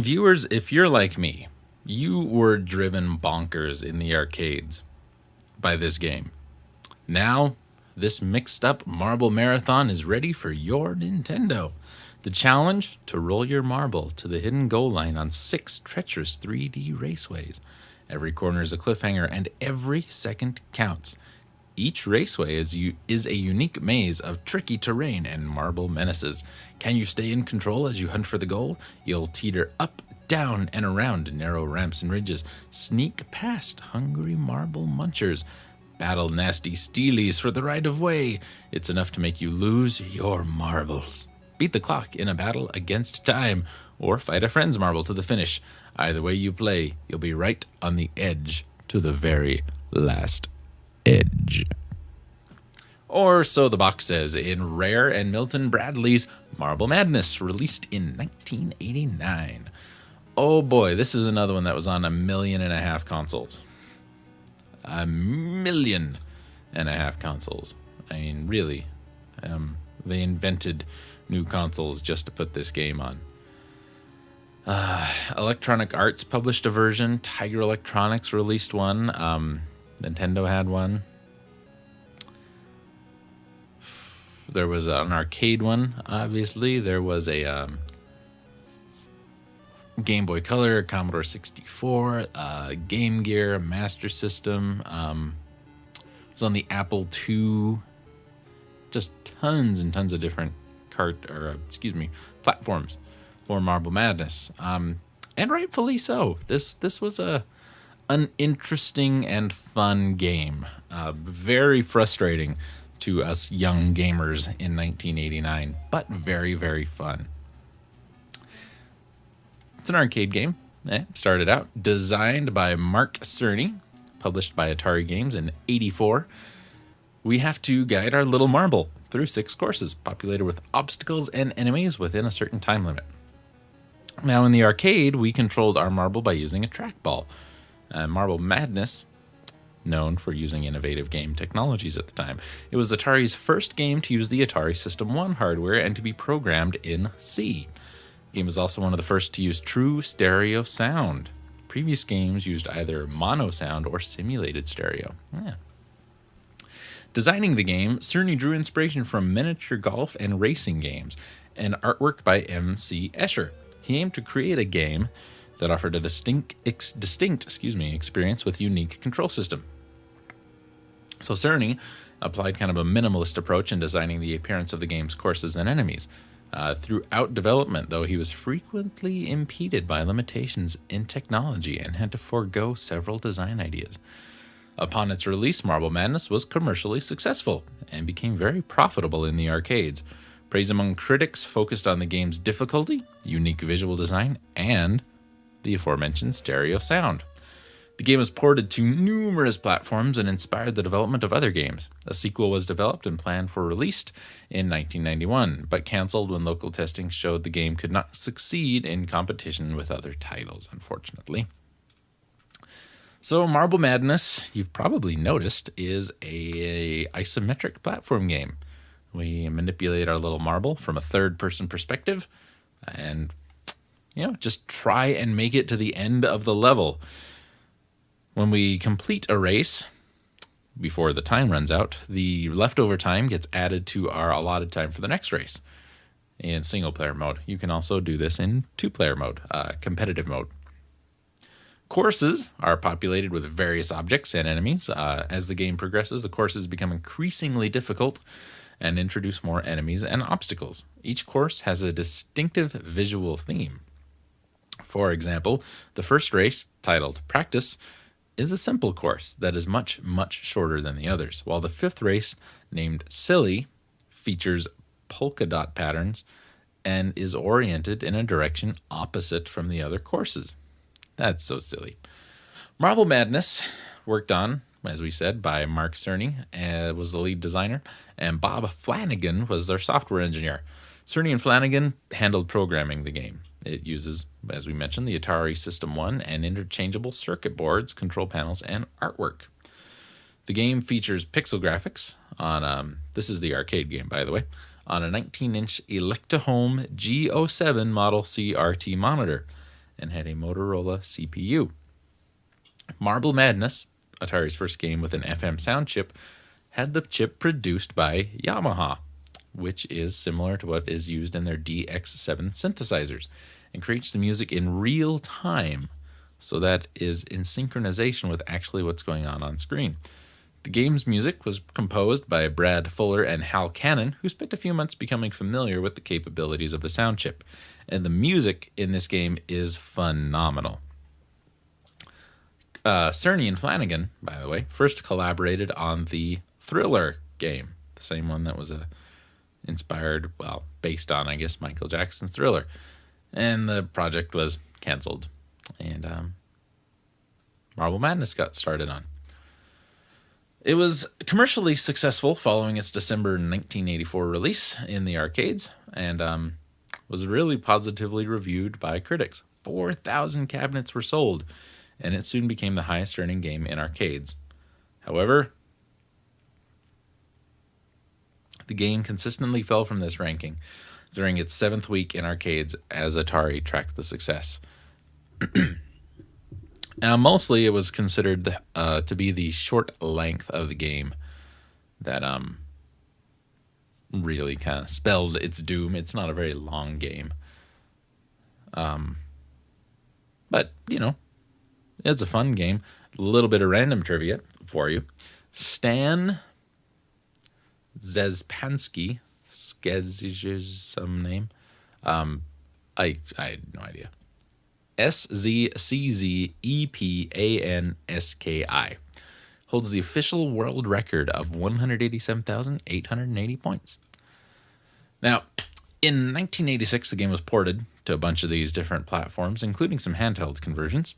Viewers, if you're like me, you were driven bonkers in the arcades by this game. Now, this mixed up marble marathon is ready for your Nintendo. The challenge? To roll your marble to the hidden goal line on 6 treacherous 3D raceways. Every corner is a cliffhanger and every second counts. Each raceway is a unique maze of tricky terrain and marble menaces. Can you stay in control as you hunt for the goal? You'll teeter up, down, and around narrow ramps and ridges. Sneak past hungry Marble Munchers. Battle nasty Steelies for the right of way. It's enough to make you lose your marbles. Beat the clock in a battle against time, or fight a friend's marble to the finish. Either way you play, you'll be right on the edge to the very last edge. Or so the box says in Rare and Milton Bradley's Marble Madness, released in 1989. Oh boy, this is another one that was on 1.5 million consoles. 1.5 million consoles. I mean, really. They invented new consoles just to put this game on. Electronic Arts published a version. Tiger Electronics released one. Nintendo had one. There was an arcade one, obviously. There was a Game Boy Color, Commodore 64, Game Gear, Master System. It was on the Apple II. Just tons and tons of different platforms for Marble Madness. And rightfully so. This was an interesting and fun game. Very frustrating to us young gamers in 1989, but very, very fun. It's an arcade game. Started out designed by Mark Cerny, published by Atari Games in '84. We have to guide our little marble through 6 courses, populated with obstacles and enemies within a certain time limit. Now, in the arcade, we controlled our marble by using a trackball. Marble Madness, known for using innovative game technologies at the time. It was Atari's first game to use the Atari System 1 hardware and to be programmed in C. The game was also one of the first to use true stereo sound. Previous games used either mono sound or simulated stereo. Designing the game, Cerny drew inspiration from miniature golf and racing games, and artwork by M.C. Escher. He aimed to create a game that offered a distinct experience with unique control system. So Cerny applied kind of a minimalist approach in designing the appearance of the game's courses and enemies. Throughout development, though, he was frequently impeded by limitations in technology and had to forego several design ideas. Upon its release, Marble Madness was commercially successful and became very profitable in the arcades. Praise among critics focused on the game's difficulty, unique visual design, and the aforementioned stereo sound. The game was ported to numerous platforms and inspired the development of other games. A sequel was developed and planned for release in 1991, but canceled when local testing showed the game could not succeed in competition with other titles, unfortunately. So Marble Madness, you've probably noticed, is a isometric platform game. We manipulate our little marble from a third-person perspective and just try and make it to the end of the level. When we complete a race, before the time runs out, the leftover time gets added to our allotted time for the next race in single-player mode. You can also do this in 2-player mode, competitive mode. Courses are populated with various objects and enemies. As the game progresses, the courses become increasingly difficult and introduce more enemies and obstacles. Each course has a distinctive visual theme. For example, the first race, titled Practice, is a simple course that is much, much shorter than the others, while the 5th race, named Silly, features polka dot patterns and is oriented in a direction opposite from the other courses. That's so silly. Marble Madness, worked on, as we said, by Mark Cerny, was the lead designer, and Bob Flanagan was their software engineer. Cerny and Flanagan handled programming the game. It uses, as we mentioned, the Atari System 1 and interchangeable circuit boards, control panels, and artwork. The game features pixel graphics on, this is the arcade game, by the way, on a 19-inch Electahome G07 Model CRT monitor. and had a Motorola CPU. Marble Madness, Atari's first game with an FM sound chip, had the chip produced by Yamaha, which is similar to what is used in their DX7 synthesizers, and creates the music in real time, so that is in synchronization with actually what's going on screen. The game's music was composed by Brad Fuller and Hal Cannon, who spent a few months becoming familiar with the capabilities of the sound chip, and the music in this game is phenomenal. Cerny and Flanagan, by the way, first collaborated on the Thriller game, the same one that was based on, I guess, Michael Jackson's Thriller. And the project was canceled, and Marble Madness got started on. It was commercially successful following its December 1984 release in the arcades, and was really positively reviewed by critics. 4,000 cabinets were sold, and it soon became the highest earning game in arcades. However, the game consistently fell from this ranking during its 7th week in arcades as Atari tracked the success. Now, mostly it was considered to be the short length of the game that really kind of spelled its doom. It's not a very long game. But, it's a fun game. A little bit of random trivia for you. Stan Zespansky, some name. I had no idea. SZCZEPANSKI holds the official world record of 187,880 points. Now, in 1986, the game was ported to a bunch of these different platforms, including some handheld conversions.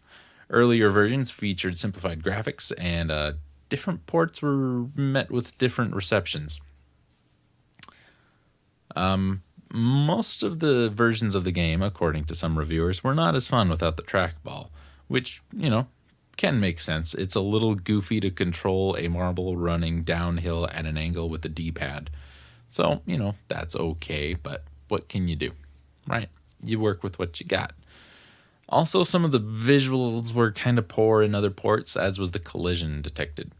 Earlier versions featured simplified graphics, and different ports were met with different receptions. Most of the versions of the game, according to some reviewers, were not as fun without the trackball, which, can make sense. It's a little goofy to control a marble running downhill at an angle with the D-pad. So, that's okay, but what can you do, right? You work with what you got. Also, some of the visuals were kind of poor in other ports, as was the collision detected.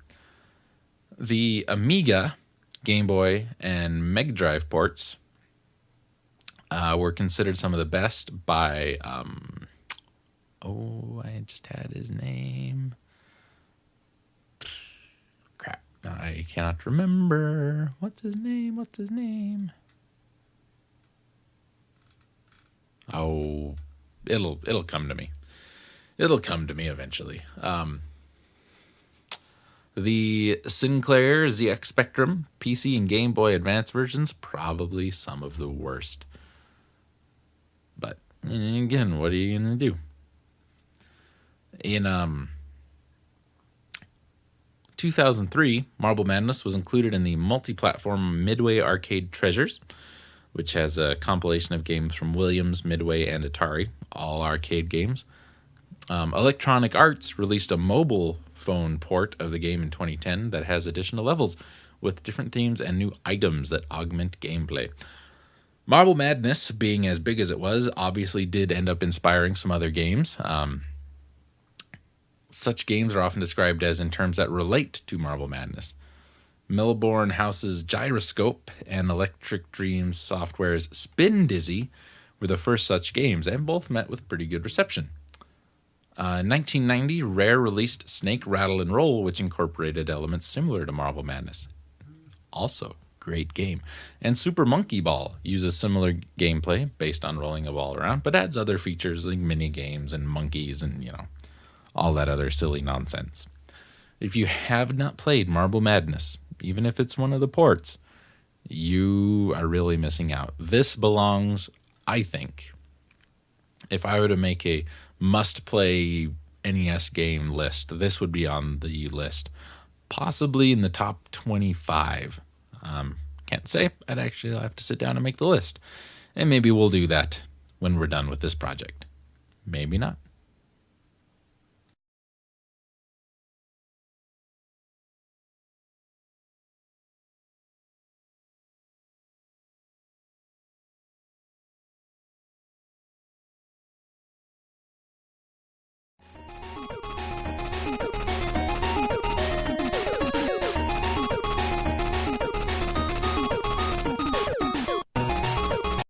The Amiga, Game Boy, and Mega Drive ports were considered some of the best by, I just had his name. Crap, I cannot remember. What's his name? Oh, it'll come to me. It'll come to me eventually. The Sinclair ZX Spectrum, PC, and Game Boy Advance versions, probably some of the worst. But, again, what are you going to do? In 2003, Marble Madness was included in the multi-platform Midway Arcade Treasures, which has a compilation of games from Williams, Midway, and Atari, all arcade games. Electronic Arts released a mobile phone port of the game in 2010 that has additional levels with different themes and new items that augment gameplay. Marble Madness, being as big as it was, obviously did end up inspiring some other games. Such games are often described as in terms that relate to Marble Madness. Melbourne House's Gyroscope and Electric Dreams Software's Spin Dizzy were the first such games, and both met with pretty good reception. In 1990, Rare released Snake Rattle and Roll, which incorporated elements similar to Marble Madness. Also, great game. And Super Monkey Ball uses similar gameplay based on rolling a ball around, but adds other features like mini games and monkeys and, all that other silly nonsense. If you have not played Marble Madness, even if it's one of the ports, you are really missing out. This belongs, I think, if I were to make a must-play NES game list, this would be on the list. Possibly in the top 25. Can't say. I'll have to sit down and make the list. And maybe we'll do that when we're done with this project. Maybe not.